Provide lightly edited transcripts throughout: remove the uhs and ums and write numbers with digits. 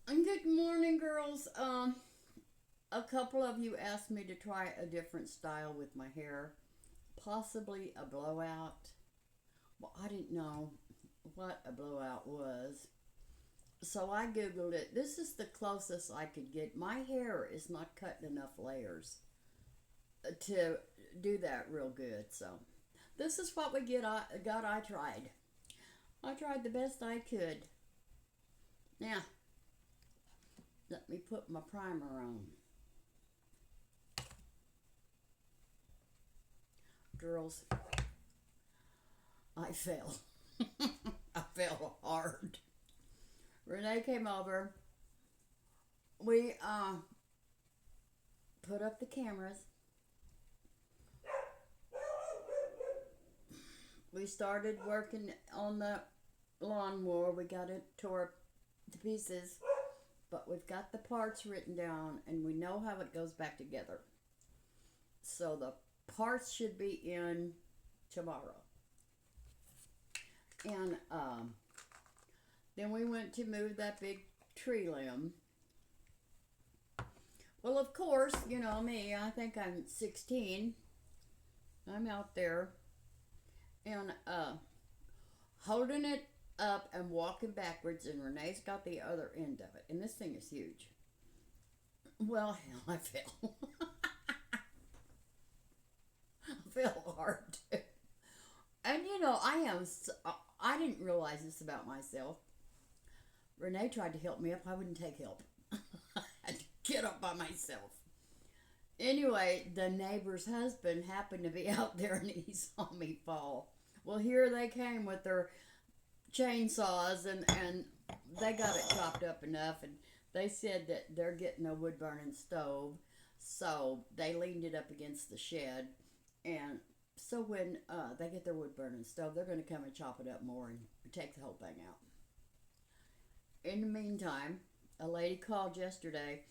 Good morning, girls. A couple of you asked me to try a different style with my hair, possibly a blowout. Well, I didn't know what a blowout was, so I googled it. This is the closest I could get. My hair is not cut in enough layers to do that real good, so this is what we get. I tried. I tried the best I could. Now, let me put my primer on. Girls, I fell. I fell hard. Renee came over. We put up the cameras. We started working on the lawnmower. We got it tore to pieces, but we've got the parts written down and we know how it goes back together. So the parts should be in tomorrow. And then we went to move that big tree limb. Well, of course, you know me, I think I'm 16. I'm out there and holding it up and walking backwards, and Renee's got the other end of it. And this thing is huge. Well, hell, I fell. I fell hard too. And you know, I didn't realize this about myself. Renee tried to help me up. I wouldn't take help. I had to get up by myself. Anyway, the neighbor's husband happened to be out there and he saw me fall. Well, here they came with their chainsaws and they got it chopped up enough, and they said that they're getting a wood burning stove, so they leaned it up against the shed, and so when they get their wood burning stove, they're going to come and chop it up more and take the whole thing out. In the meantime, a lady called yesterday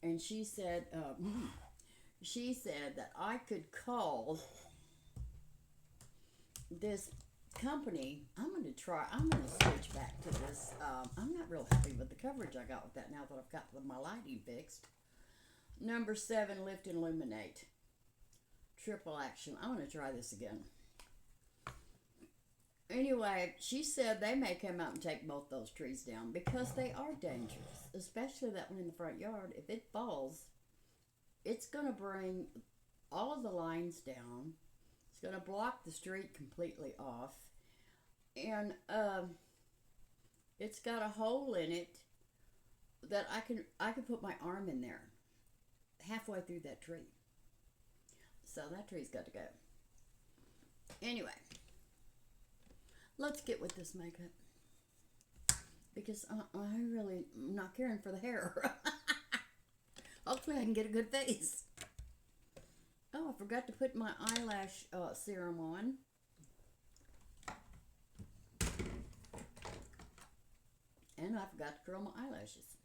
and she said that I could call this company. I'm going to switch back to this. I'm not real happy with the coverage I got with that now that I've got my lighting fixed. Number 7, Lift and Illuminate. Triple action. I'm going to try this again. Anyway, she said they may come out and take both those trees down because they are dangerous, especially that one in the front yard. If it falls, it's going to bring all of the lines down. It's going to block the street completely off. And it's got a hole in it that I can put my arm in there halfway through that tree. So that tree's got to go. Anyway, let's get with this makeup because I really am not caring for the hair. Hopefully I can get a good face. Oh, I forgot to put my eyelash serum on. And I forgot to curl my eyelashes.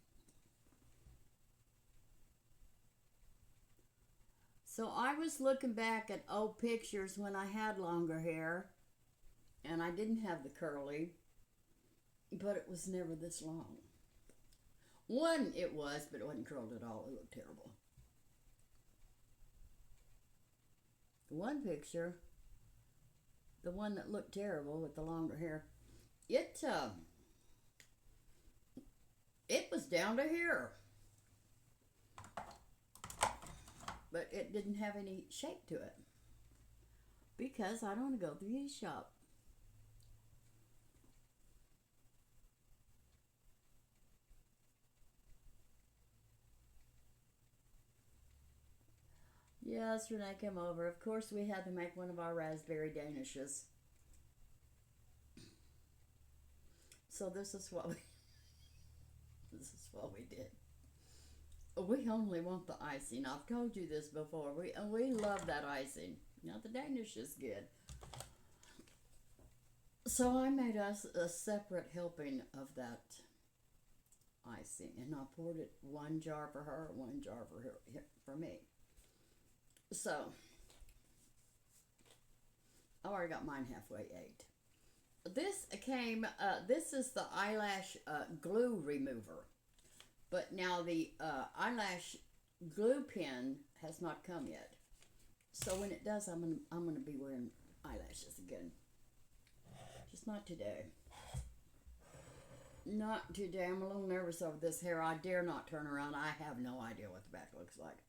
So I was looking back at old pictures when I had longer hair and I didn't have the curly, but it was never this long. One it was, but it wasn't curled at all. It looked terrible. One picture, the one that looked terrible with the longer hair, it was down to here, but it didn't have any shape to it because I don't want to go through his shop. Yes, Renee came over. Of course, we had to make one of our raspberry danishes. So this is what we did. We only want the icing. I've told you this before. We love that icing. Now the Danish is good. So I made us a separate helping of that icing, and I poured it one jar for her, one jar for me. So I already got mine halfway ate. This is the eyelash glue remover. But now the eyelash glue pen has not come yet. So when it does, I'm gonna be wearing eyelashes again. Just not today. Not today. I'm a little nervous over this hair. I dare not turn around. I have no idea what the back looks like.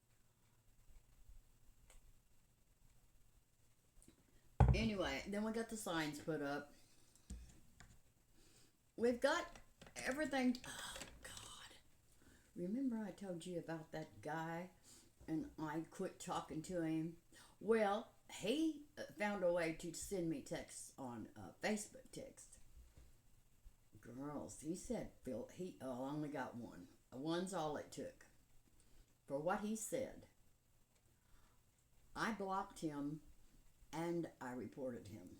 Anyway, then we got the signs put up. We've got everything. Oh, God. Remember I told you about that guy and I quit talking to him? Well, he found a way to send me texts on Facebook text. Girls, he said, Phil, he only got one. One's all it took. For what he said, I blocked him and I reported him.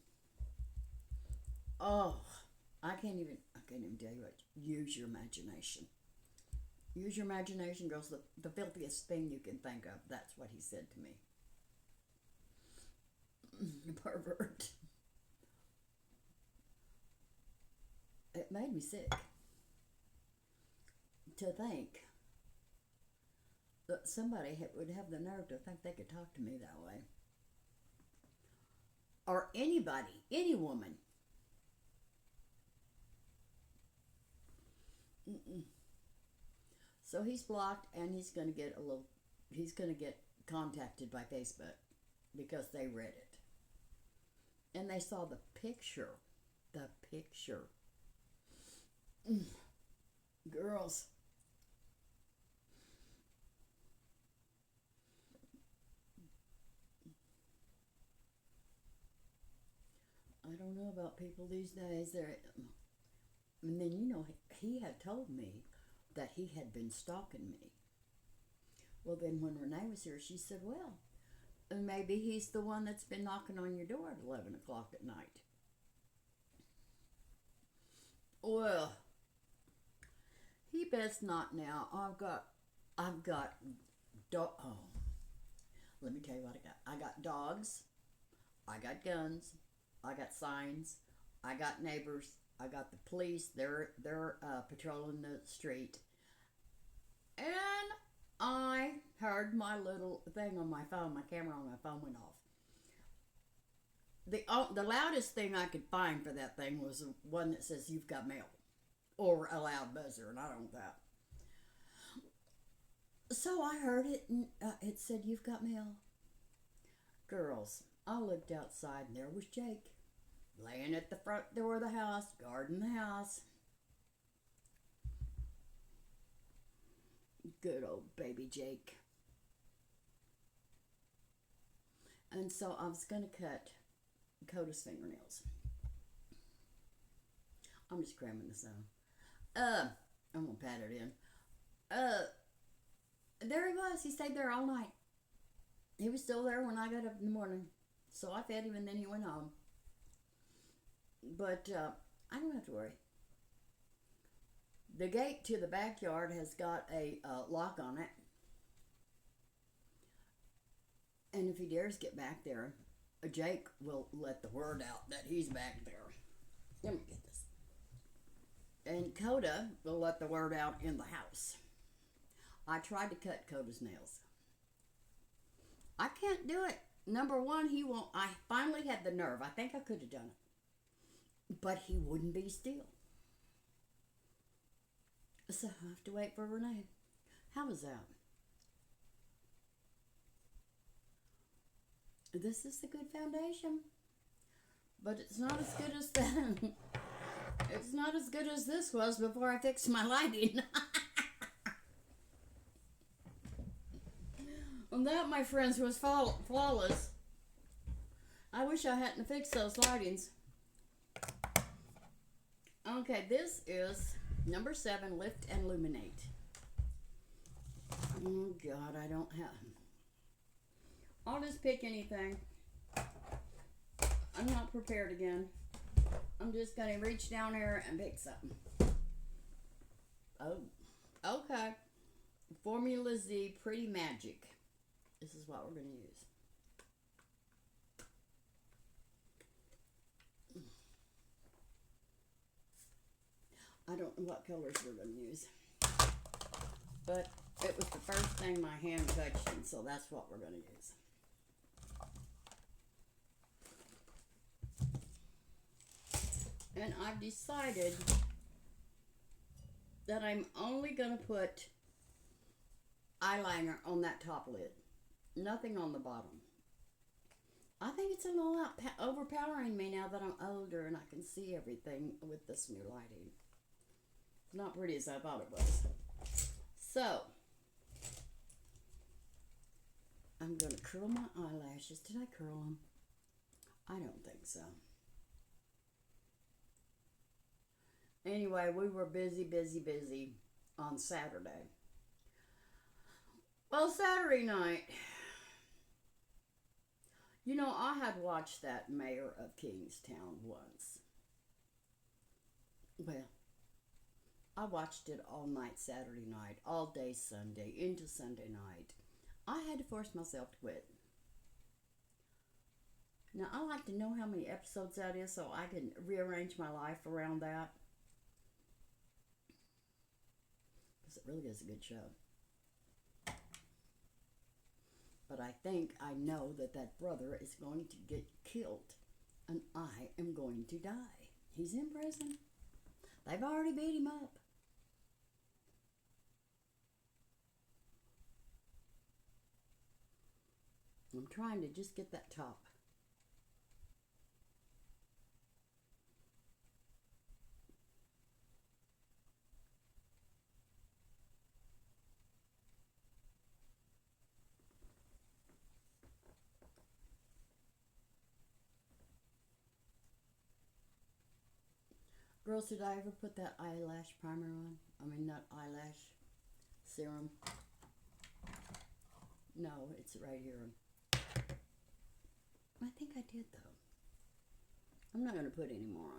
Oh, I can't even tell you what. Use your imagination. Use your imagination, girls. The filthiest thing you can think of. That's what he said to me. Pervert. It made me sick to think that somebody would have the nerve to think they could talk to me that way. Or anybody, any woman. So he's blocked, and he's going to get contacted by Facebook because they read it. And they saw the picture. The picture. Girls. I don't know about people these days. And then, he had told me that he had been stalking me. Well, then when Renee was here, she said, well, maybe he's the one that's been knocking on your door at 11 o'clock at night. Well, he best not now. I've got let me tell you what I got. I got dogs. I got guns. I got signs. I got neighbors. I got the police. They're patrolling the street. And I heard my little thing on my phone. My camera on my phone went off. The loudest thing I could find for that thing was the one that says "You've got mail," or a loud buzzer, and I don't want that. So I heard it, and it said "You've got mail." Girls, I looked outside, and there was Jake, laying at the front door of the house, guarding the house. Good old baby Jake. And so I was going to cut Cota's fingernails. I'm just cramming this on. I'm going to pat it in. There he was. He stayed there all night. He was still there when I got up in the morning. So I fed him and then he went home. But I don't have to worry. The gate to the backyard has got a lock on it. And if he dares get back there, Jake will let the word out that he's back there. Let me get this. And Cota will let the word out in the house. I tried to cut Cota's nails. I can't do it. Number one, he won't. I finally had the nerve. I think I could have done it. But he wouldn't be still. So I have to wait for Renee. How was that? This is a good foundation. But it's not as good as that. It's not as good as this was before I fixed my lighting. And that, my friends, was flawless. I wish I hadn't fixed those lightings. Okay, this is number 7, Lift and Illuminate. Oh, God, I don't have... I'll just pick anything. I'm not prepared again. I'm just going to reach down here and pick something. Oh, okay. Formula Z Pretty Magic. This is what we're going to use. I don't know what colors we're going to use. But it was the first thing my hand touched, and so that's what we're going to use. And I've decided that I'm only going to put eyeliner on that top lid. Nothing on the bottom. I think it's a little overpowering me now that I'm older and I can see everything with this new lighting. It's not pretty as I thought it was. So, I'm going to curl my eyelashes. Did I curl them? I don't think so. Anyway, we were busy on Saturday. Well, Saturday night, you know, I had watched that Mayor of Kingstown once. Well, I watched it all night Saturday night, all day Sunday, into Sunday night. I had to force myself to quit. Now, I like to know how many episodes that is so I can rearrange my life around that. Because it really is a good show. But I think I know that that brother is going to get killed and I am going to die. He's in prison. They've already beat him up. I'm trying to just get that top. Girls, did I ever put that eyelash primer on? I mean, not eyelash serum. No, it's right here. I think I did, though. I'm not going to put any more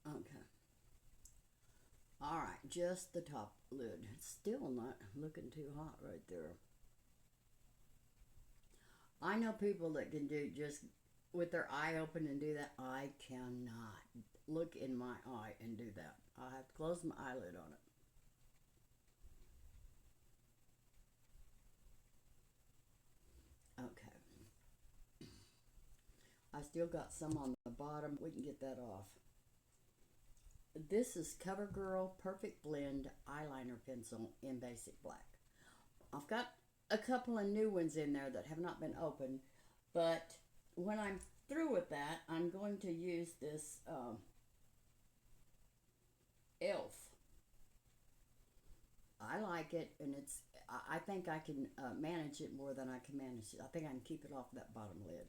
on. Okay. Alright, just the top lid. It's still not looking too hot right there. I know people that can do just with their eye open and do that. I cannot look in my eye and do that. I have to close my eyelid on it. Okay. I still got some on the bottom. We can get that off. This is CoverGirl Perfect Blend Eyeliner Pencil in Basic Black. I've got a couple of new ones in there that have not been opened, but when I'm through with that, I'm going to use this e.l.f. I like it, and I think I can manage it more than I can manage it. I think I can keep it off that bottom lid.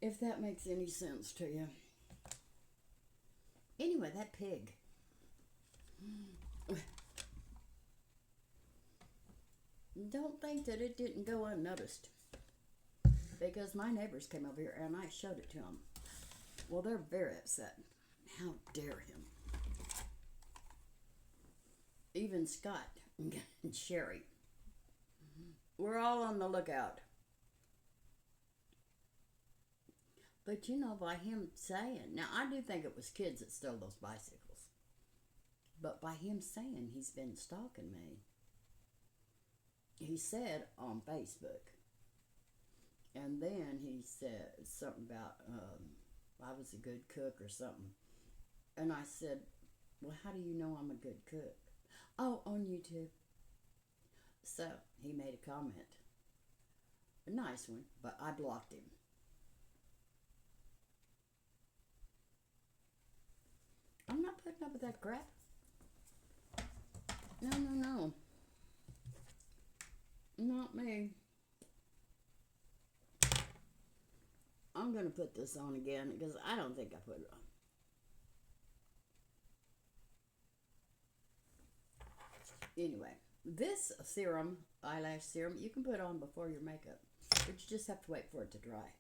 If that makes any sense to you. Anyway, that pig. Don't think that it didn't go unnoticed. Because my neighbors came over here and I showed it to them. Well, they're very upset. How dare him. Even Scott and Sherry. We're all on the lookout. But you know, by him saying, now I do think it was kids that stole those bicycles. But by him saying he's been stalking me, he said on Facebook, and then he said something about I was a good cook or something. And I said, well, how do you know I'm a good cook? Oh, on YouTube. So he made a comment. A nice one, but I blocked him. I'm not putting up with that crap. No. Not me. I'm going to put this on again because I don't think I put it on. Anyway, this serum, eyelash serum, you can put on before your makeup. But you just have to wait for it to dry.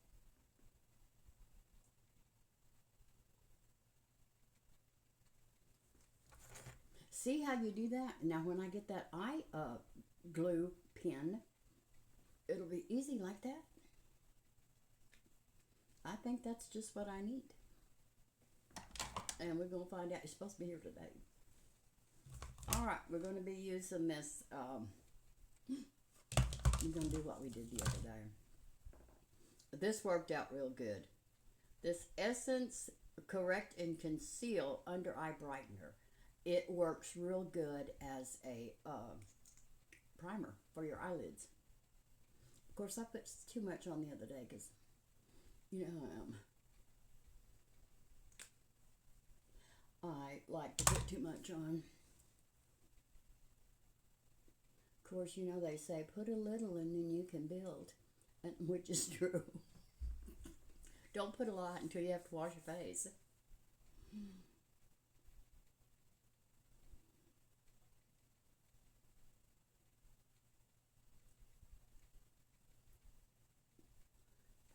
See how you do that? Now when I get that eye glue pen, it'll be easy like that. I think that's just what I need. And we're going to find out. He's supposed to be here today. Alright, we're going to be using this. We're going to do what we did the other day. This worked out real good. This Essence Correct and Conceal Under Eye Brightener. It works real good as a primer for your eyelids. Of course, I put too much on the other day because you know how I am. I like to put too much on. Of course, you know they say put a little and then you can build, and which is true. Don't put a lot until you have to wash your face.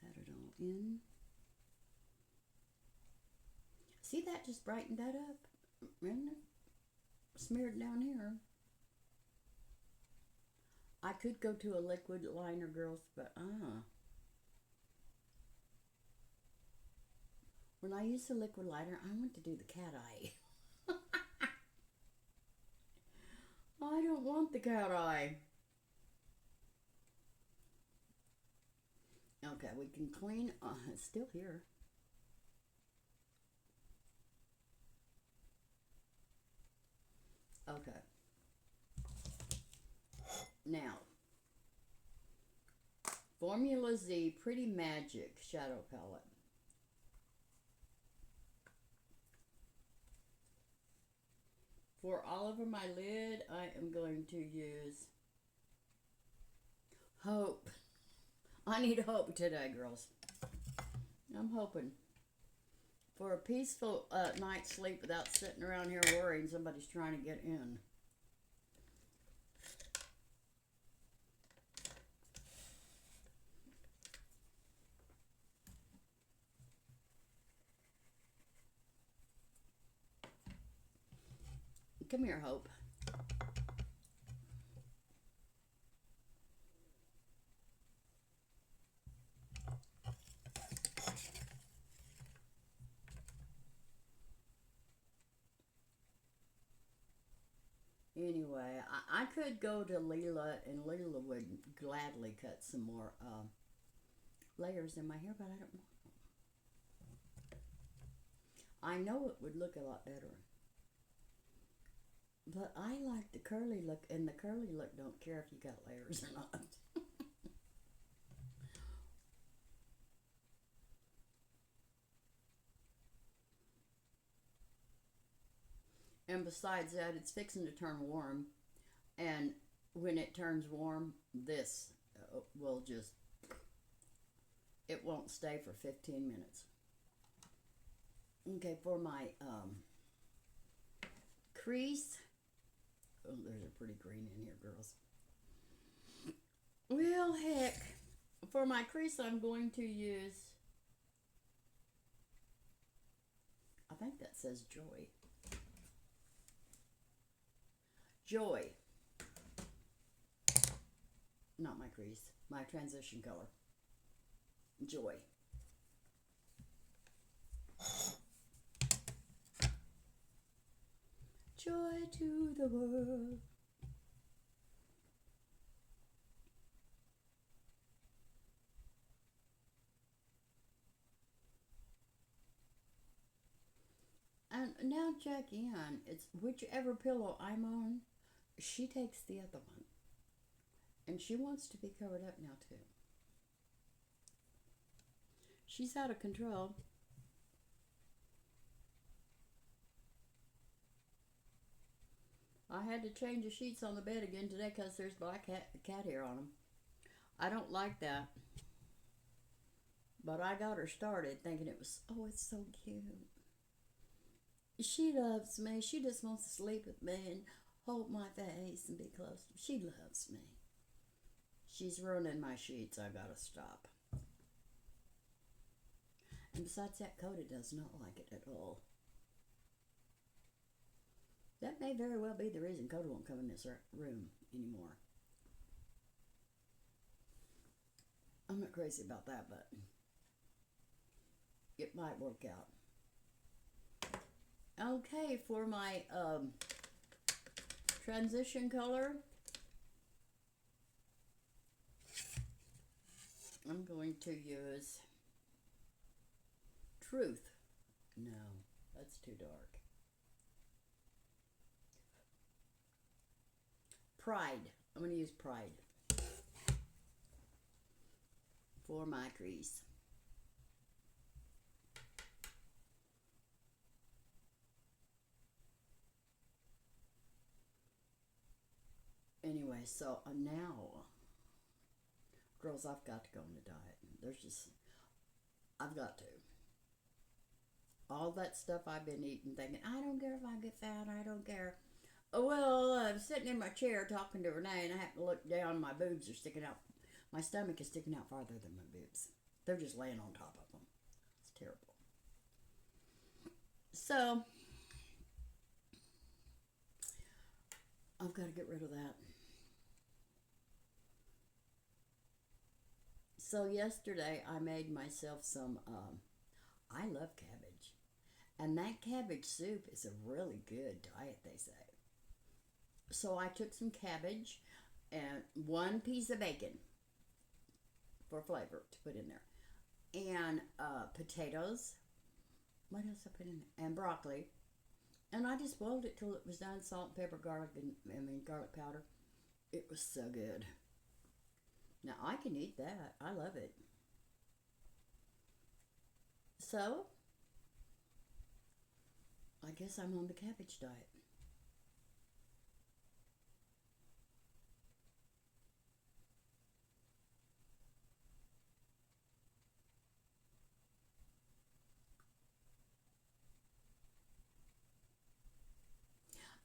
Pat it all in. See, that just brightened that up, isn't it? Smeared down here. I could go to a liquid liner, girls, but when I use the liquid liner, I want to do the cat eye. I don't want the cat eye. Okay, we can clean. It's still here. Okay. Now, Formula Z Pretty Magic Shadow Palette. For all over my lid, I am going to use Hope. I need hope today, girls. I'm hoping for a peaceful night's sleep without sitting around here worrying somebody's trying to get in. Come here, Hope. Anyway, I could go to Leela, and Leela would gladly cut some more layers in my hair, but I don't want them. I know it would look a lot better. But I like the curly look, and the curly look don't care if you got layers or not. And besides that, it's fixing to turn warm. And when it turns warm, this will just, it won't stay for 15 minutes. Okay, for my crease. Oh, there's a pretty green in here, girls. Well, heck. For my crease, I'm going to use, I think that says Joy. Joy. Not my crease. My transition color. Joy. Joy to the world. And now Jackie Ann, it's whichever pillow I'm on, she takes the other one. And she wants to be covered up now too. She's out of control. I had to change the sheets on the bed again today because there's black cat hair on them. I don't like that. But I got her started thinking it was, oh, it's so cute. She loves me. She just wants to sleep with me and hold my face and be close to me. She loves me. She's ruining my sheets. I gotta stop. And besides that, Cota does not like it at all. That may very well be the reason Cota won't come in this room anymore. I'm not crazy about that, but it might work out. Okay, for my transition color, I'm going to use Truth. No, that's too dark. Pride. I'm going to use Pride for my crease. Anyway, so now, girls, I've got to go on a diet. I've got to. All that stuff I've been eating, thinking, I don't care if I get fat, I don't care. Oh, well, I'm sitting in my chair talking to Renee, and I have to look down, my boobs are sticking out. My stomach is sticking out farther than my boobs. They're just laying on top of them. It's terrible. So, I've got to get rid of that. So yesterday I made myself some, I love cabbage. And that cabbage soup is a really good diet, they say. So I took some cabbage and 1 piece of bacon for flavor to put in there. And potatoes. What else I put in there? And broccoli. And I just boiled it till it was done. Salt, pepper, garlic, garlic powder. It was so good. Now, I can eat that. I love it. So, I guess I'm on the cabbage diet.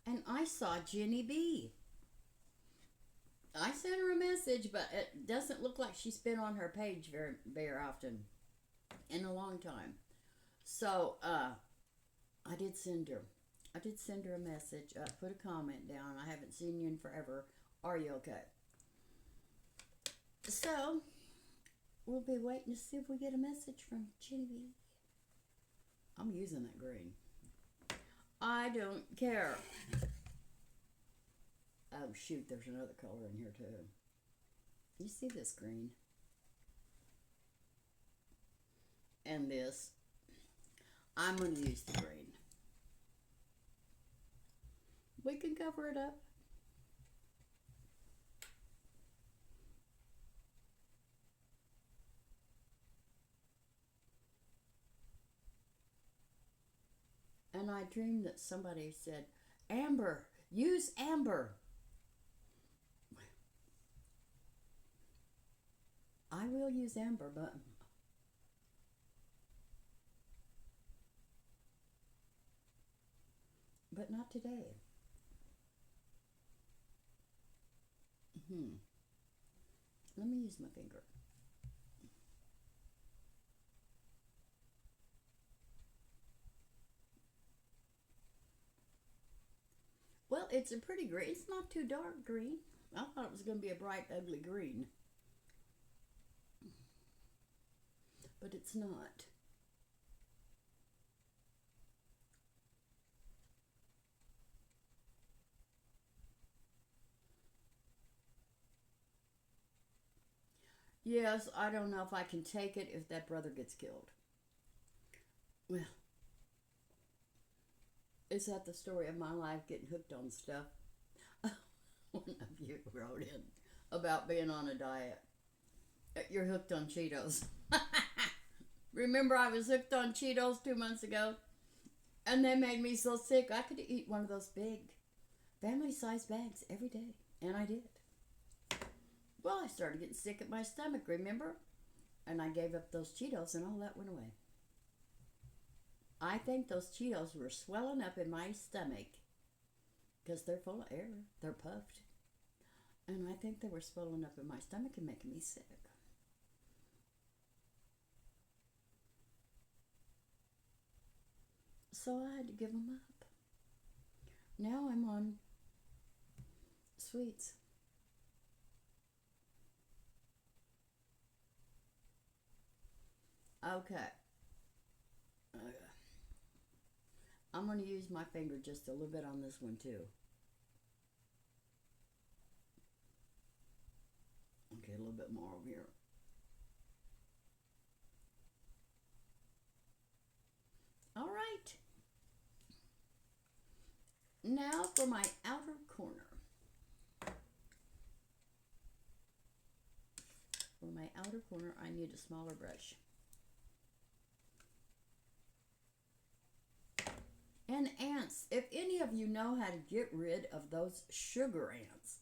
And I saw Jenny B. I sent her a message, but it doesn't look like she's been on her page very often in a long time. So I did send her a message. Put a comment down. I haven't seen you in forever. Are you okay? So we'll be waiting to see if we get a message from Jenny. I'm using that green. I don't care. Oh shoot, there's another color in here too. You see this green? And this. I'm going to use the green. We can cover it up. And I dreamed that somebody said, Amber, use amber. I will use amber, but not today. Let me use my finger. Well, it's a pretty green. It's not too dark green. I thought it was going to be a bright, ugly green. But it's not. Yes, I don't know if I can take it if that brother gets killed. Well, is that the story of my life, getting hooked on stuff? One of you wrote in about being on a diet. You're hooked on Cheetos. Remember I was hooked on Cheetos 2 months ago? And they made me so sick I could eat one of those big family-sized bags every day. And I did. Well, I started getting sick at my stomach, remember? And I gave up those Cheetos and all that went away. I think those Cheetos were swelling up in my stomach because they're full of air. They're puffed. And I think they were swelling up in my stomach and making me sick. So I had to give them up. Now I'm on sweets. Okay. I'm going to use my finger just a little bit on this one too. Okay, a little bit more over here. All right. Now for my outer corner. For my outer corner, I need a smaller brush. And ants, if any of you know how to get rid of those sugar ants.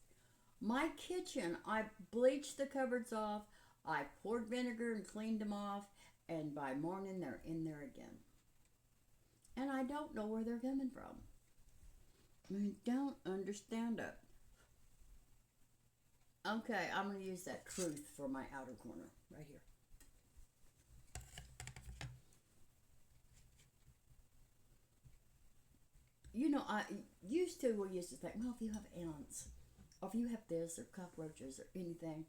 My kitchen, I bleached the cupboards off, I poured vinegar and cleaned them off, and by morning they're in there again. And I don't know where they're coming from. I don't understand it. Okay, I'm going to use that Truth for my outer corner right here. You know, we used to think, well, if you have ants, or if you have this, or cockroaches, or anything,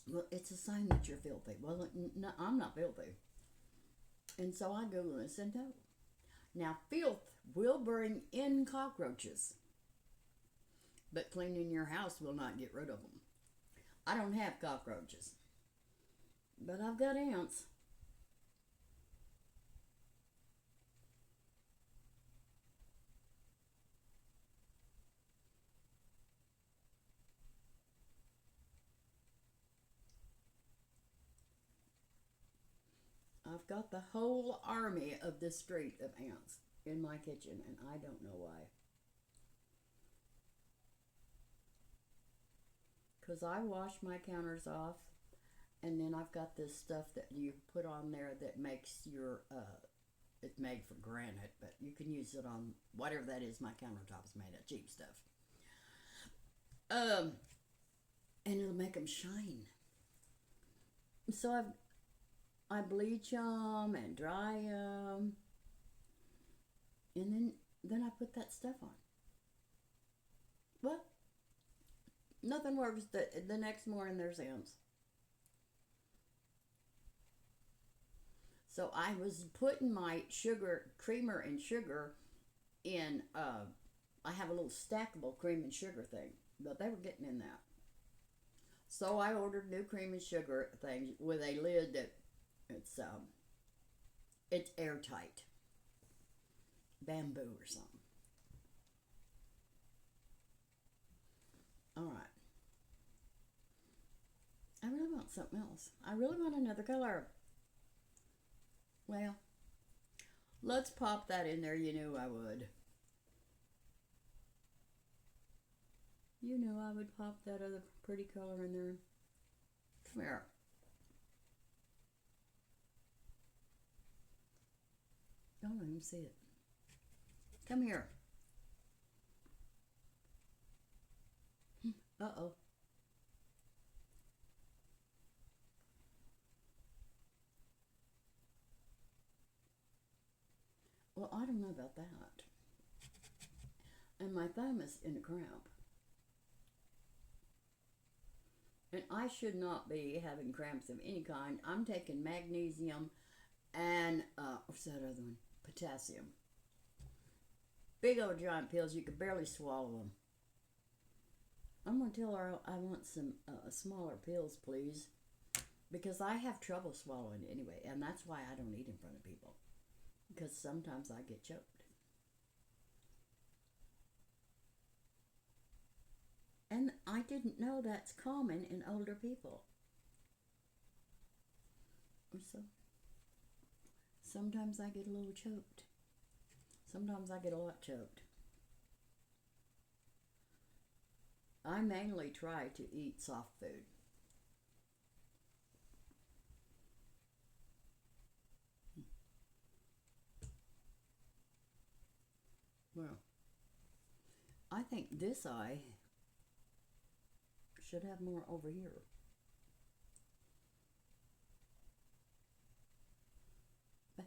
well, it's a sign that you're filthy. Well, no, I'm not filthy. And so I Googled and said, no. Now, filth will bring in cockroaches, but cleaning your house will not get rid of them. I don't have cockroaches, but I've got ants. I've got the whole army of this street of ants in my kitchen, and I don't know why. Because I wash my counters off, and then I've got this stuff that you put on there that makes your, it's made for granite, but you can use it on whatever that is. My countertop is made of cheap stuff. And it'll make them shine. So I bleach them and dry them, and then I put that stuff on. Well, nothing works. The next morning there's ants. So I was putting my creamer and sugar in. I have a little stackable cream and sugar thing, but they were getting in that. So I ordered new cream and sugar thing with a lid that it's airtight, bamboo or something. All right. I really want something else. I really want another color. Well, let's pop that in there. You knew I would. You knew I would pop that other pretty color in there. Come here. Don't even see it. Come here. Uh-oh. Well, I don't know about that. And my thumb is in a cramp. And I should not be having cramps of any kind. I'm taking magnesium and, what's that other one? Potassium. Big old giant pills. You could barely swallow them. I'm going to tell her I want some smaller pills, please. Because I have trouble swallowing anyway. And that's why I don't eat in front of people. Because sometimes I get choked. And I didn't know that's common in older people. So sometimes I get a little choked. Sometimes I get a lot choked. I mainly try to eat soft food. Well, I think this eye should have more over here. But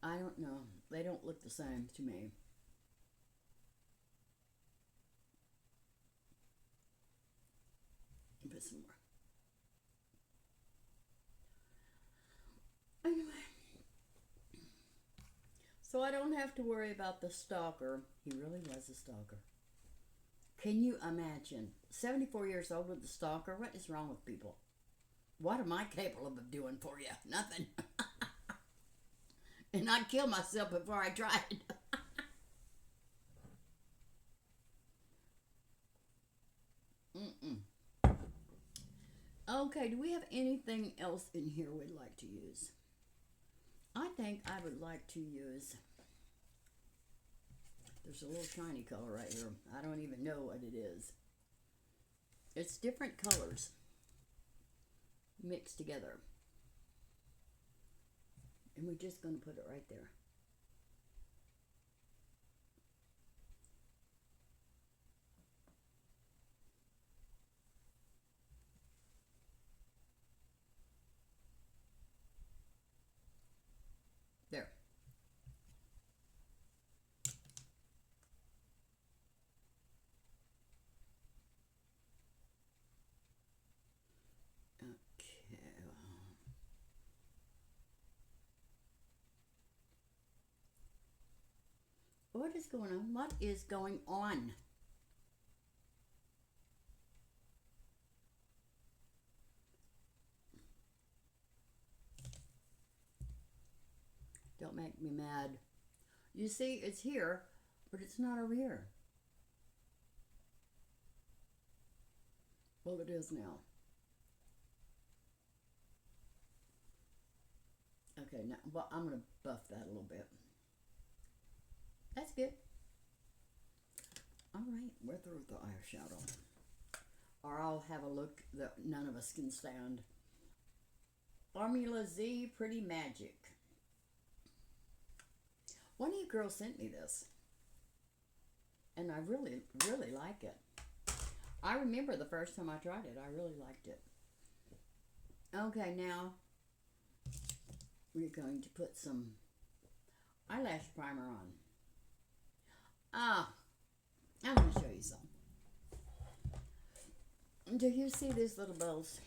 I don't know. They don't look the same to me. Put some more. So I don't have to worry about the stalker. He really was a stalker. Can you imagine? 74 years old with the stalker? What is wrong with people? What am I capable of doing for you? Nothing. And I'd kill myself before I tried. Mm-mm. Okay, do we have anything else in here we'd like to use? I think I would like to use, there's a little shiny color right here. I don't even know what it is. It's different colors mixed together. And we're just going to put it right there. There. Okay. What is going on? What is going on? Don't make me mad. You see, it's here, but it's not over here. Well, it is now. Okay, now, well, I'm going to buff that a little bit. That's good. All right, we're through with the eyeshadow. Or I'll have a look that none of us can stand. Formula Z Pretty Magic. One of you girls sent me this. And I really, really like it. I remember the first time I tried it. I really liked it. Okay, now we're going to put some eyelash primer on. I'm going to show you some. Do you see these little bows?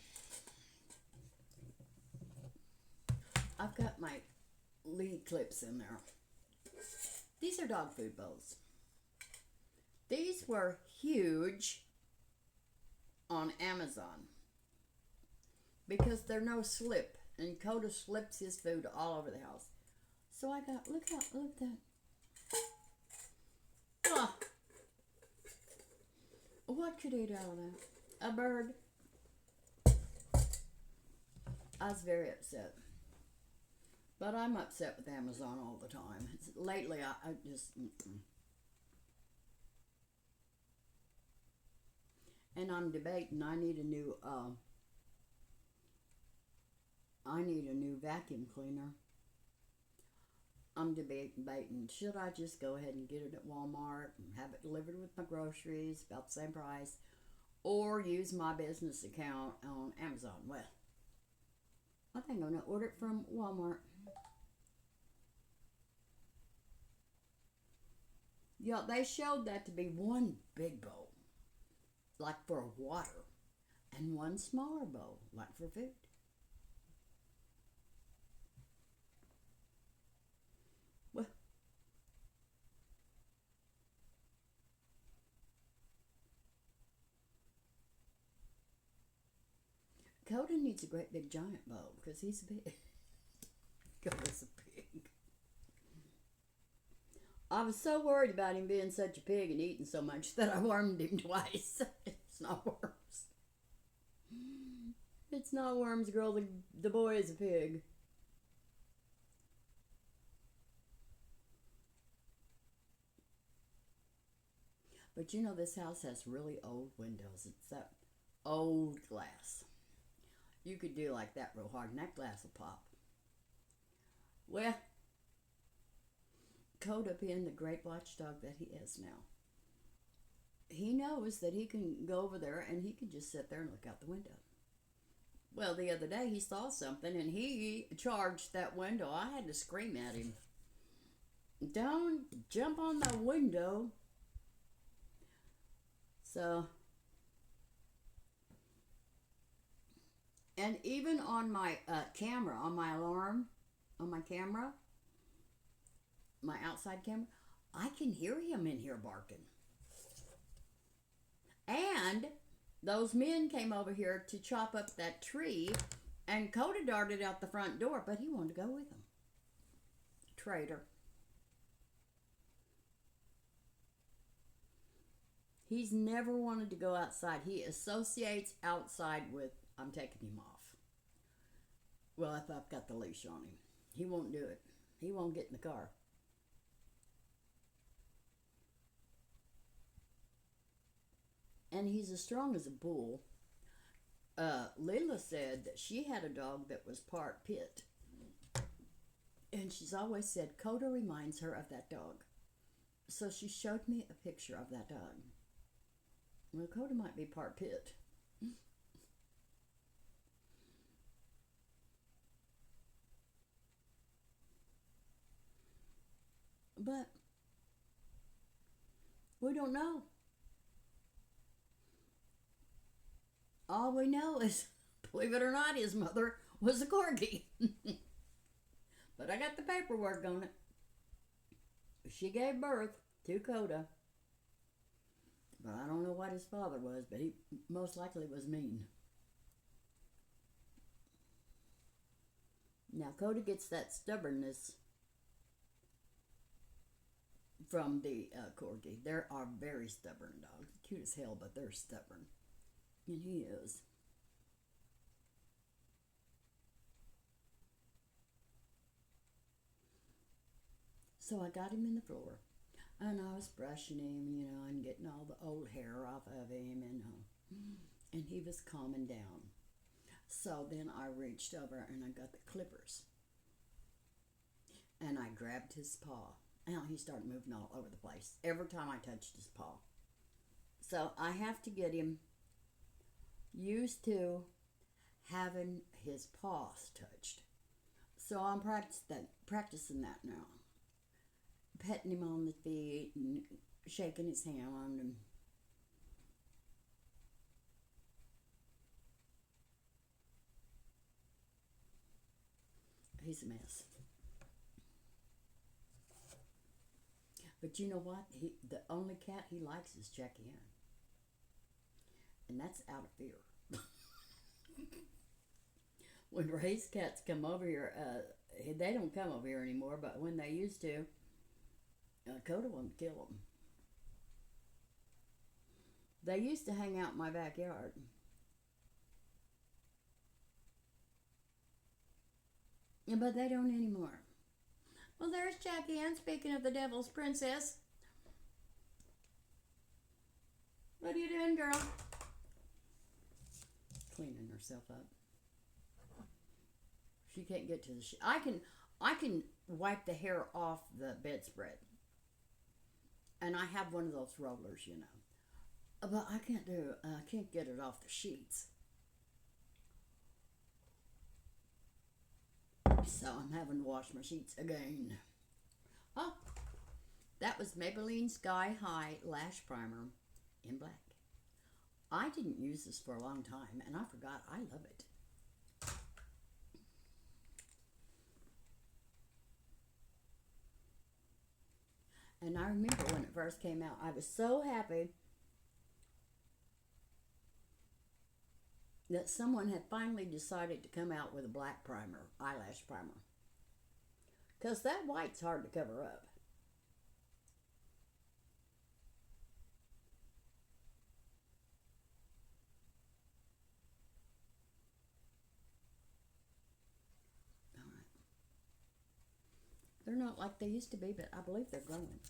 I've got my lead clips in there. These are dog food bows. These were huge on Amazon because they're no slip, and Cota slips his food all over the house. So I got, look at that. Oh, what could eat out of that? A bird. I was very upset. But I'm upset with Amazon all the time. Lately, I just... And I'm debating, I need a new vacuum cleaner. I'm debating, should I just go ahead and get it at Walmart and have it delivered with my groceries, about the same price, or use my business account on Amazon? Well, I think I'm going to order it from Walmart. Yeah, they showed that to be one big bowl, like for water, and one smaller bowl, like for food. Well, Cota needs a great big giant bowl because he's big. Cota's a pig. I was so worried about him being such a pig and eating so much that I wormed him twice. It's not worms. It's not worms, girl. The boy is a pig. But you know, this house has really old windows. It's that old glass. You could do like that real hard and that glass will pop. Well, Cota, being the great watchdog that he is now, he knows that he can go over there and he can just sit there and look out the window. Well, the other day he saw something and he charged that window. I had to scream at him. Don't jump on the window. So, and even on my camera, on my alarm, on my camera, my outside camera, I can hear him in here barking. And those men came over here to chop up that tree, and Cota darted out the front door, but he wanted to go with them. Traitor. He's never wanted to go outside. He associates outside with, I'm taking him off. Well, if I've got the leash on him. He won't do it. He won't get in the car. And he's as strong as a bull. Lila said that she had a dog that was part pit. And she's always said Cota reminds her of that dog. So she showed me a picture of that dog. Well, Cota might be part pit. But we don't know. All we know is, believe it or not, his mother was a corgi. But I got the paperwork on it. She gave birth to Cota. But I don't know what his father was, but he most likely was mean. Now, Cota gets that stubbornness from the corgi. They are very stubborn dogs. Cute as hell, but they're stubborn. And he is. So I got him in the floor. And I was brushing him, and getting all the old hair off of him. And he was calming down. So then I reached over and I got the clippers. And I grabbed his paw. And he started moving all over the place every time I touched his paw. So I have to get him used to having his paws touched. So I'm practicing that now. Petting him on the feet and shaking his hand. And he's a mess. But you know what? The only cat he likes is Jackie Ann. And that's out of fear. When Ray's cats come over here, they don't come over here anymore, but when they used to, Cota won't kill them. They used to hang out in my backyard. But they don't anymore. Well, there's Jackie Ann, speaking of the devil's princess. What are you doing, girl? Cleaning herself up. She can't get to the I can wipe the hair off the bedspread. And I have one of those rollers, But I can't get it off the sheets. So I'm having to wash my sheets again. Oh, that was Maybelline Sky High Lash Primer in black. I didn't use this for a long time, and I forgot I love it. And I remember when it first came out, I was so happy that someone had finally decided to come out with a black primer, eyelash primer. Because that white's hard to cover up. All right. They're not like they used to be, but I believe they're growing.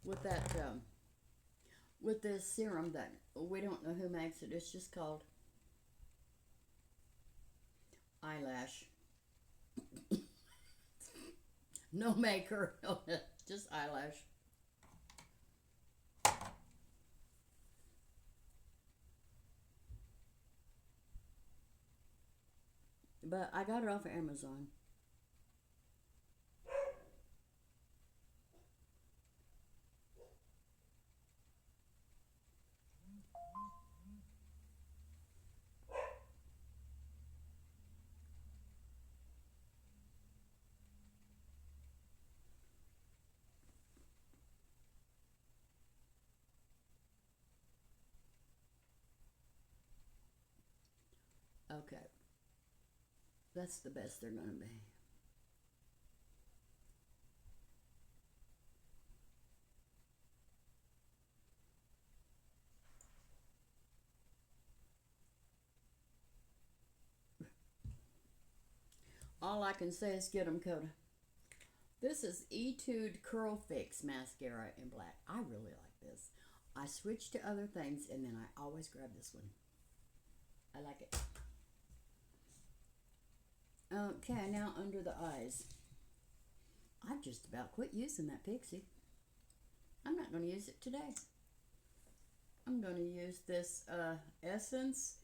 With that, with this serum that we don't know who makes it, it's just called Eyelash. No maker, no, just Eyelash. But I got it off of Amazon. Okay. That's the best they're going to be. All I can say is get them, Cota. This is Etude Curl Fix Mascara in black. I really like this. I switch to other things and then I always grab this one. I like it. Okay, now under the eyes. I've just about quit using that Pixie. I'm not going to use it today. I'm going to use this Essence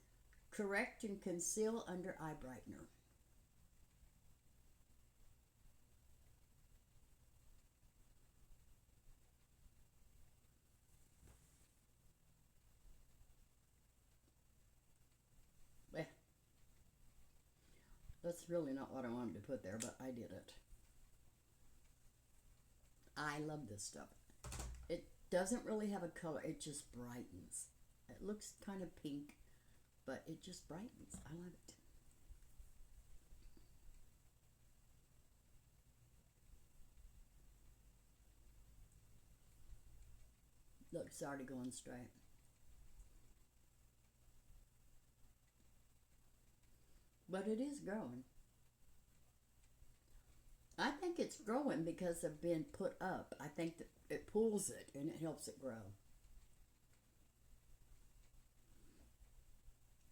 Correct and Conceal Under Eye Brightener. Eh, that's really not what I wanted to put there, but I did it. I love this stuff. It doesn't really have a color, it just brightens. It looks kind of pink, but it just brightens. I love it. Look, it's already going straight. But it is growing. I think it's growing because of being put up. I think that it pulls it and it helps it grow.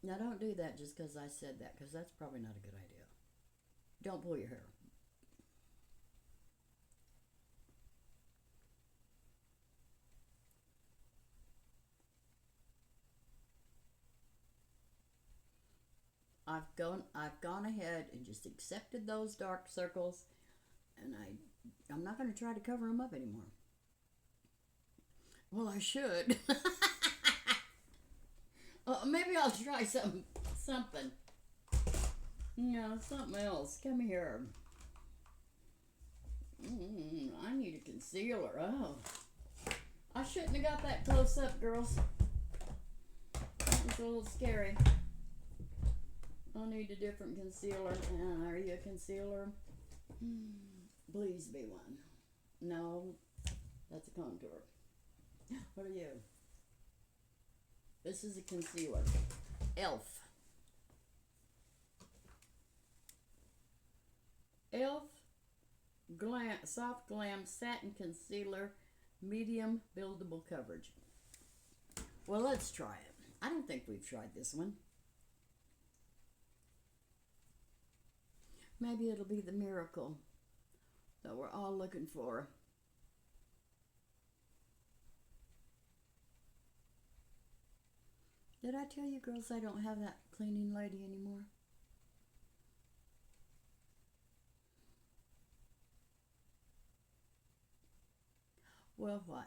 Now don't do that just because I said that, because that's probably not a good idea. Don't pull your hair. I've gone ahead and just accepted those dark circles, and I'm not going to try to cover them up anymore. Well, I should. Maybe I'll try something. Something else. Come here. I need a concealer. Oh, I shouldn't have got that close up, girls. That was a little scary. I'll need a different concealer. Are you a concealer? Please be one. No, that's a contour. What are you? This is a concealer. Elf. Elf Soft Glam Satin Concealer, medium buildable coverage. Well, let's try it. I don't think we've tried this one. Maybe it'll be the miracle that we're all looking for. Did I tell you girls I don't have that cleaning lady anymore? Well, why?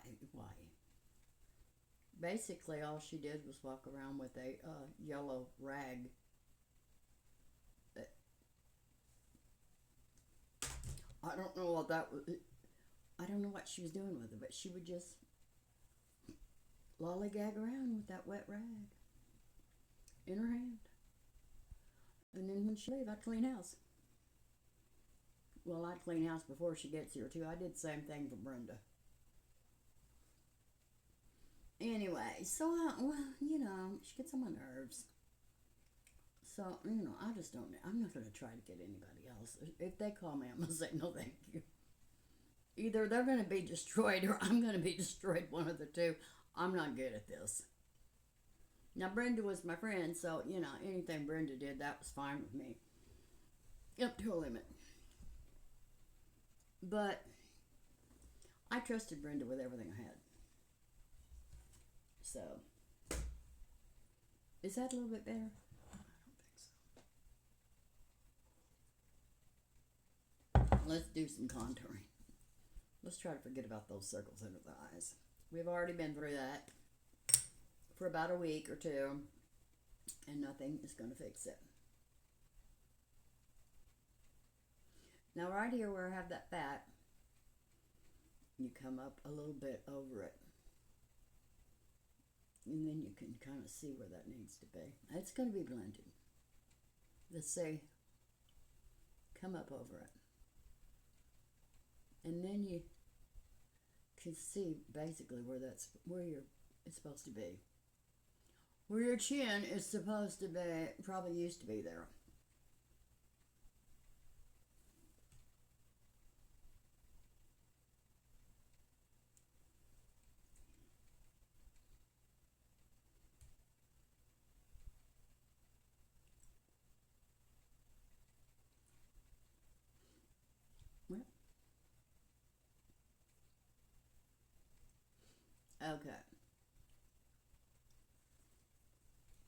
Basically, all she did was walk around with a yellow rag. I don't know what that was. I don't know what she was doing with it, but she would just lollygag around with that wet rag in her hand. And then when she leave, I clean house. Well, I clean house before she gets here too. I did the same thing for Brenda. Anyway, so she gets on my nerves. So, I just don't, I'm not going to try to get anybody else. If they call me, I'm going to say no thank you. Either they're going to be destroyed or I'm going to be destroyed, one of the two. I'm not good at this. Now, Brenda was my friend, so, anything Brenda did, that was fine with me. Up to a limit. But I trusted Brenda with everything I had. So, is that a little bit better? I don't think so. Let's do some contouring. Let's try to forget about those circles under the eyes. We've already been through that for about a week or two, and nothing is going to fix it. Now right here where I have that fat, you come up a little bit over it. And then you can kind of see where that needs to be. It's going to be blended. let's say, come up over it. And then you can see basically it's supposed to be. Where your chin is supposed to be, probably used to be there. Okay.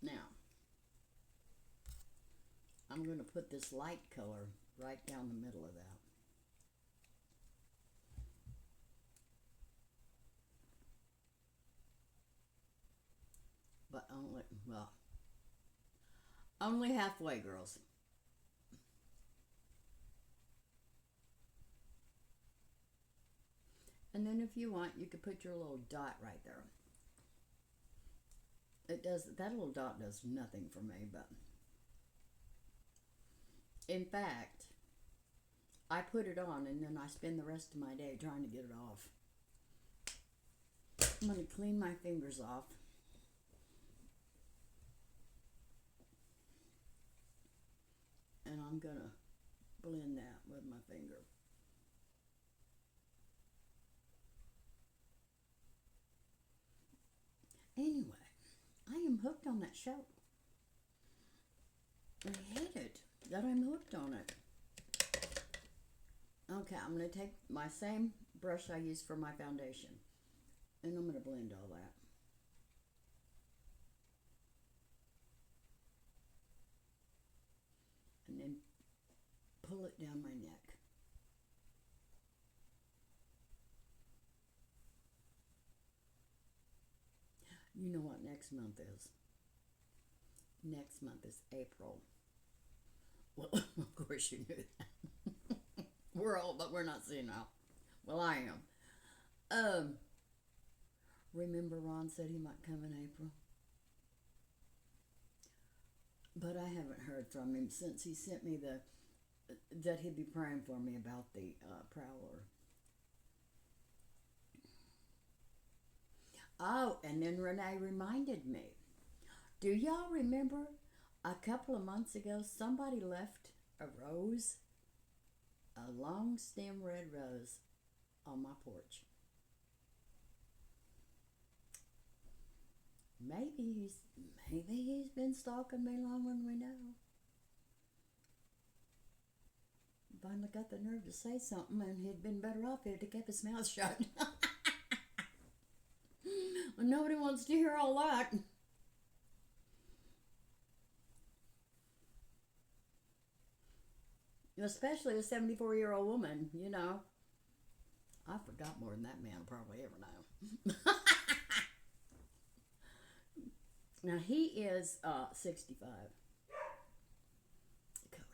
Now, I'm going to put this light color right down the middle of that. But only halfway, girls. And then if you want, you could put your little dot right there. That little dot does nothing for me, but in fact, I put it on and then I spend the rest of my day trying to get it off. I'm going to clean my fingers off. And I'm going to blend that with my finger. Anyway, I am hooked on that show. I hate it that I'm hooked on it. Okay, I'm going to take my same brush I use for my foundation. And I'm going to blend all that. And then pull it down my neck. You know what next month is? Next month is April. Well, of course you knew that. We're old, but we're not senile. Well, I am. Remember Ron said he might come in April? But I haven't heard from him since he sent me that he'd be praying for me about the prowler. Oh, and then Renee reminded me. Do y'all remember a couple of months ago somebody left a rose, a long stem red rose, on my porch? Maybe he's been stalking me longer than we know. Finally got the nerve to say something, and he'd been better off if he'd kept his mouth shut. Well, nobody wants to hear all that. Especially a 74-year-old woman, you know. I forgot more than that man will probably ever know. Now, he is 65. Cota.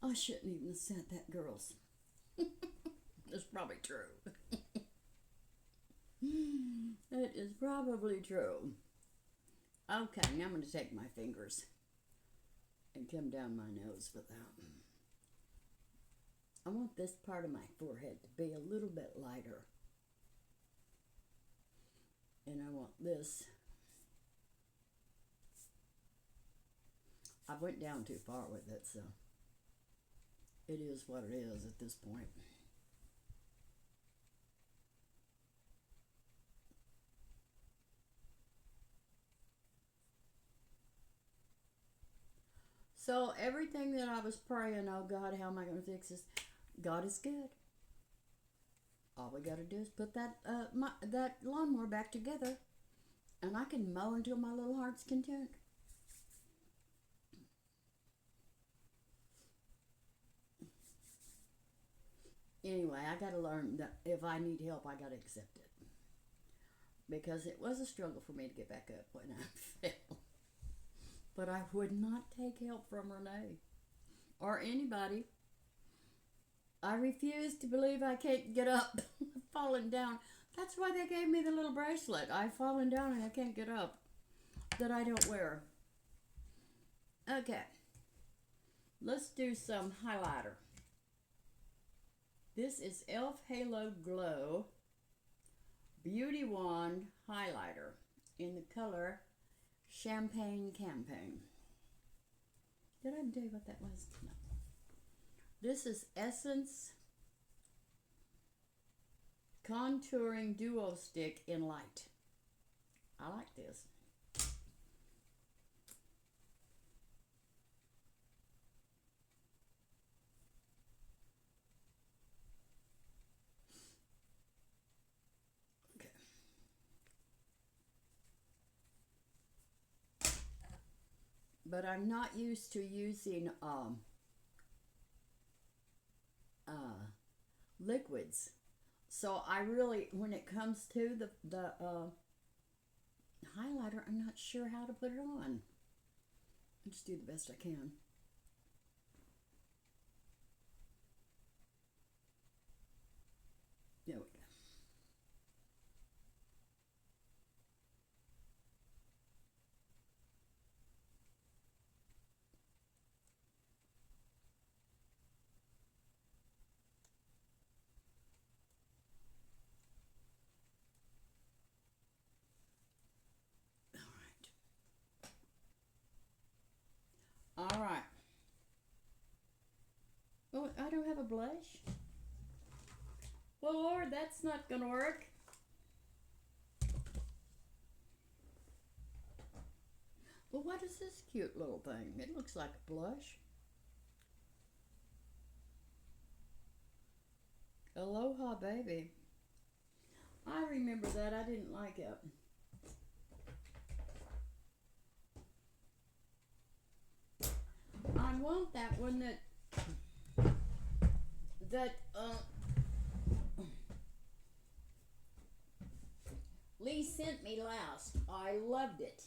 I shouldn't even have sent that, girls. It's probably true. It is probably true. Okay, now I'm going to take my fingers and come down my nose with that. I want this part of my forehead to be a little bit lighter. And I want this. I went down too far with it, so it is what it is at this point. So everything that I was praying, oh God, how am I going to fix this? God is good. All we got to do is put that that lawnmower back together, and I can mow until my little heart's content. Anyway, I got to learn that if I need help, I got to accept it. Because it was a struggle for me to get back up when I fell. But I would not take help from Renee or anybody. I refuse to believe I can't get up. Falling down That's why they gave me the little bracelet. I've fallen down and I can't get up. That I don't wear. Okay. Let's do some highlighter. This is e.l.f. Halo Glow Beauty Wand Highlighter in the color Champagne Campaign. Did I tell you what that was? No. This is Essence Contouring Duo Stick in Light. I like this. Okay. But I'm not used to using liquids. So I really, when it comes to the highlighter, I'm not sure how to put it on. I just do the best I can. There we go. All right. Oh, I don't have a blush. Well, Lord, that's not gonna work. Well, what is this cute little thing? It looks like a blush. Aloha Baby. I remember that. I didn't like it. I want that one that Lee sent me last. I loved it.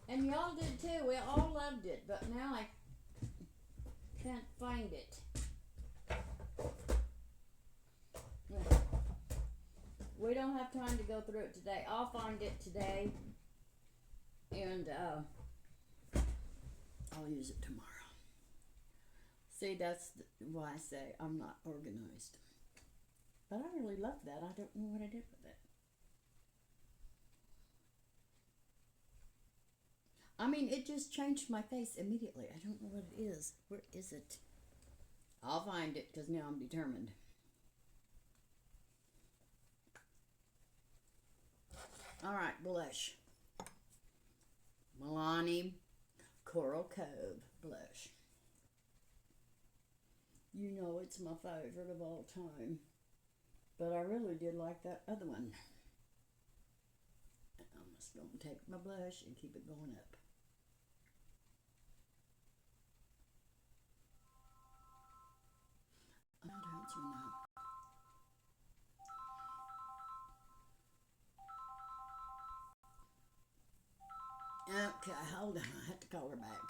And y'all did too. We all loved it, but now I can't find it. We don't have time to go through it today. I'll find it today, and I'll use it tomorrow. See, that's why I say I'm not organized. But I really love that. I don't know what I did with it. I mean, it just changed my face immediately. I don't know what it is. Where is it? I'll find it because now I'm determined. All right, blush. Milani Coral Cove blush. You know it's my favorite of all time. But I really did like that other one. I'm just going to take my blush and keep it going up. I don't answer now. Okay, hold on. I have to call her back.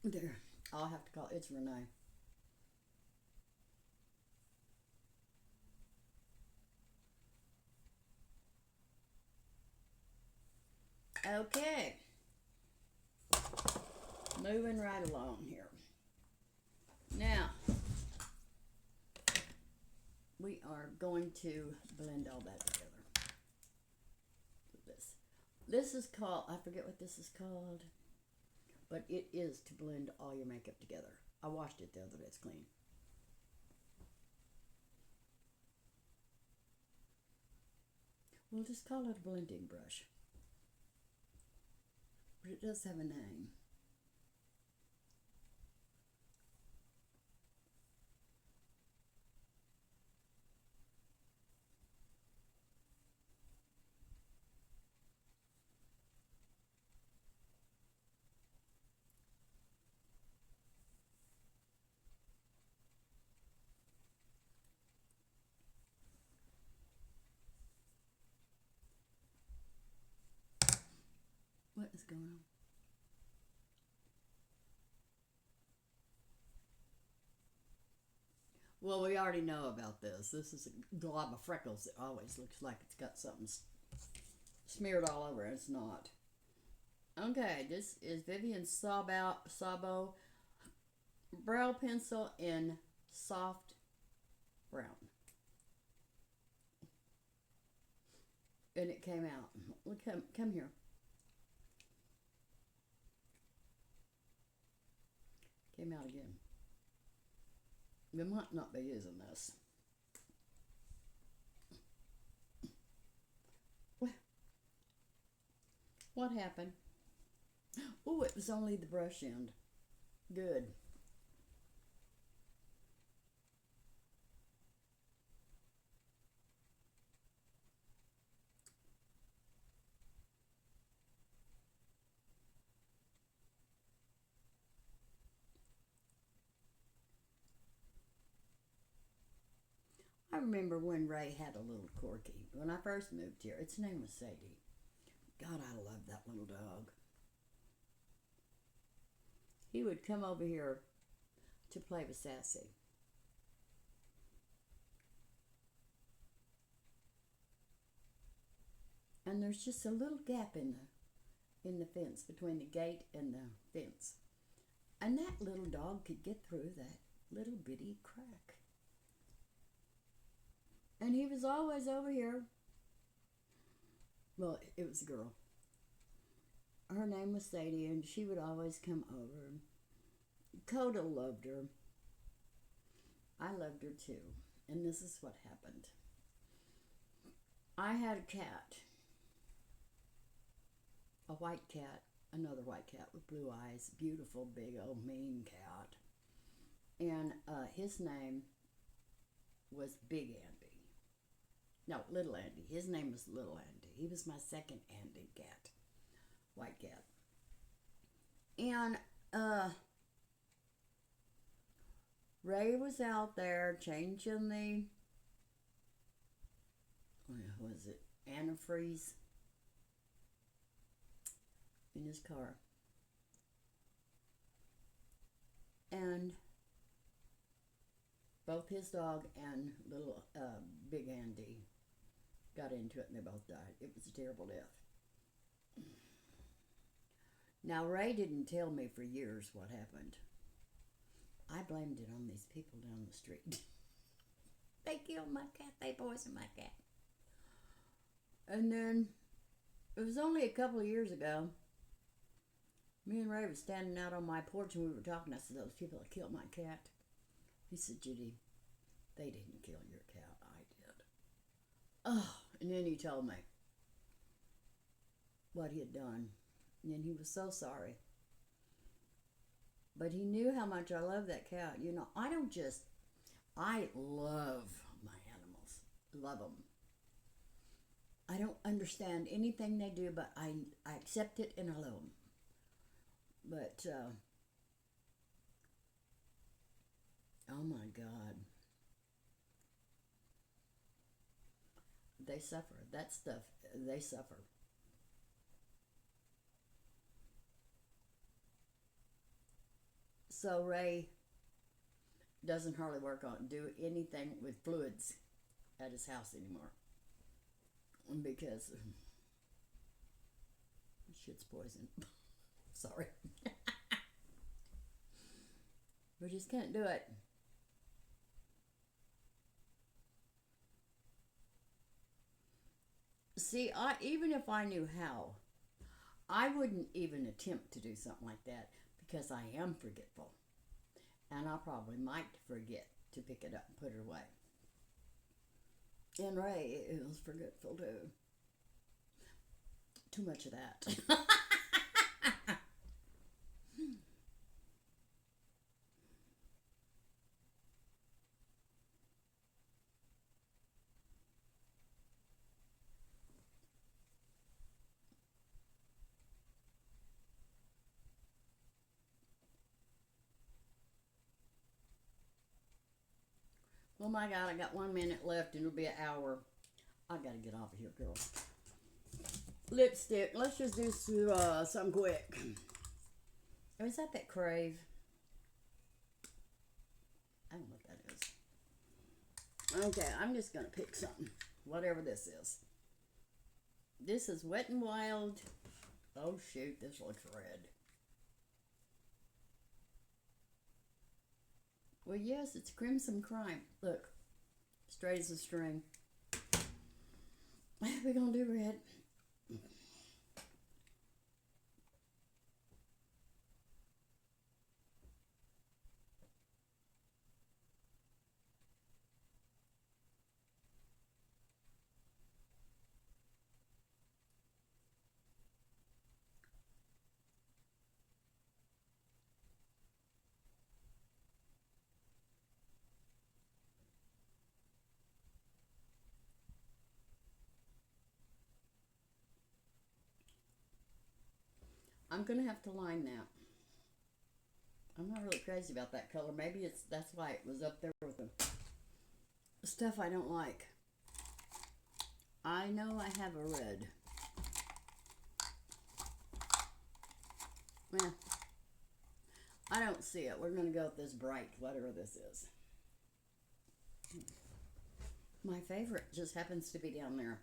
There. I'll have to call. It's Renee. Okay. Moving right along here. Now, we are going to blend all that together. This is called, I forget what this is called, but it is to blend all your makeup together. I washed it the other day, it's clean. We'll just call it a blending brush. But it does have a name. What is going on? Well, we already know about this. This is a glob of freckles that always looks like it's got something smeared all over it. It's not. Okay, this is Vivian Sabo brow pencil in soft brown. And it came out. Look, come here. Came out again. We might not be using this. What happened? Oh, it was only the brush end. Good. I remember when Ray had a little corgi. When I first moved here, its name was Sadie. God, I love that little dog. He would come over here to play with Sassy. And there's just a little gap in the fence between the gate and the fence. And that little dog could get through that little bitty crack. And he was always over here. Well, it was a girl. Her name was Sadie, and she would always come over. Cota loved her. I loved her too. And this is what happened. I had a cat. A white cat. Another white cat with blue eyes. Beautiful, big, old, mean cat. And his name was Big Andy. No, Little Andy. His name was Little Andy. He was my second Andy cat. White cat. And Ray was out there changing the, what was it, antifreeze in his car. And both his dog and little Big Andy got into it and they both died. It was a terrible death. Now, Ray didn't tell me for years what happened. I blamed it on these people down the street. They killed my cat. They poisoned my cat. And then, it was only a couple of years ago, me and Ray were standing out on my porch and we were talking. I said, those people that killed my cat. He said, Judy, they didn't kill your cat. I did. Oh, and then he told me what he had done. And he was so sorry. But he knew how much I love that cat. You know, I love my animals. Love them. I don't understand anything they do, but I accept it and I love them. But, oh my God. They suffer. That stuff, they suffer. So Ray doesn't hardly do anything with fluids at his house anymore because shit's poison. Sorry. We just can't do it. See, even if I knew how, I wouldn't even attempt to do something like that. Because I am forgetful. And I probably might forget to pick it up and put it away. And Ray is forgetful too. Too much of that. Oh my God, I got 1 minute left and it'll be an hour. I gotta get off of here, girl. Lipstick. Let's just do something quick. Oh, is that Crave? I don't know what that is. Okay, I'm just going to pick something. Whatever this is. This is Wet n Wild. Oh shoot, this looks red. Well, yes, it's Crimson Crime. Look, straight as a string. We're going to do red. I'm going to have to line that. I'm not really crazy about that color. Maybe that's why it was up there with the stuff I don't like. I know I have a red. Well, I don't see it. We're going to go with this bright, whatever this is. My favorite just happens to be down there.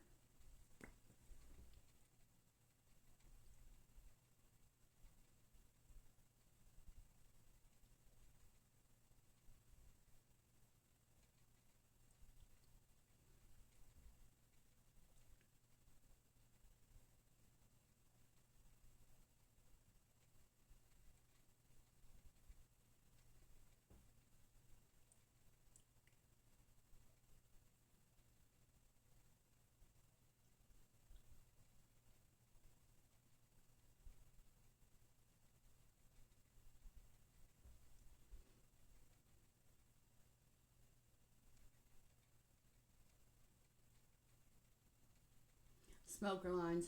Smoker lines.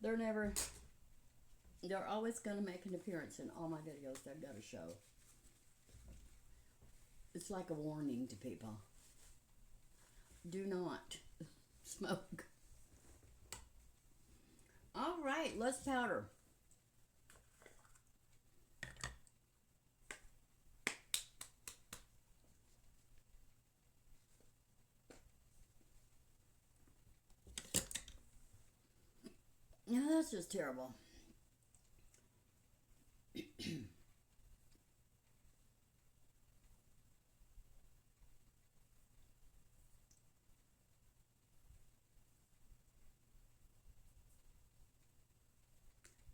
They're always going to make an appearance in all my videos. They've got to show. It's like a warning to people. Do not smoke. All right, let's powder. Yeah, that's just terrible.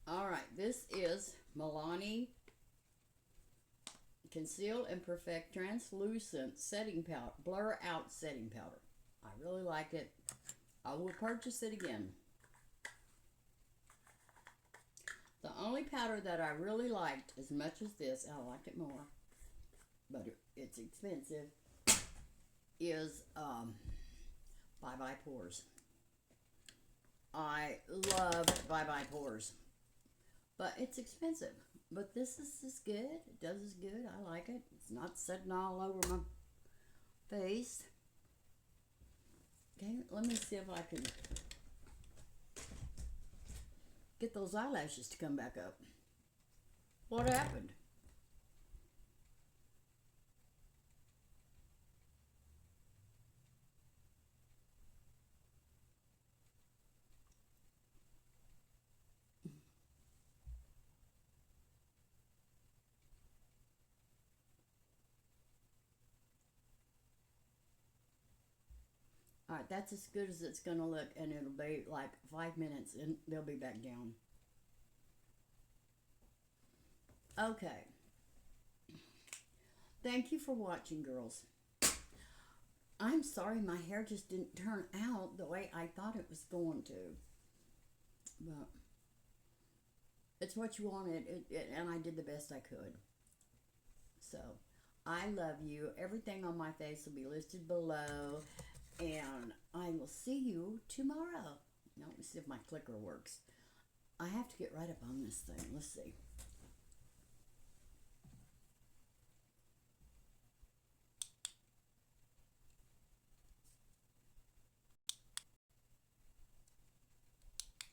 All right, this is Milani Conceal and Perfect Translucent Setting Powder, Blur Out Setting Powder. I really like it. I will purchase it again. The only powder that I really liked as much as this, I liked it more, but it's expensive, is Bye Bye Pores. I love Bye Bye Pores, but it's expensive. But this is as good. It does as good. I like it. It's not sitting all over my face. Okay, let me see if I can get those eyelashes to come back up. What happened? All right, that's as good as it's going to look, and it'll be like 5 minutes, and they'll be back down. Okay. Thank you for watching, girls. I'm sorry my hair just didn't turn out the way I thought it was going to. But it's what you wanted, and I did the best I could. So, I love you. Everything on my face will be listed below. And I will see you tomorrow. Now, let me see if my clicker works. I have to get right up on this thing. Let's see.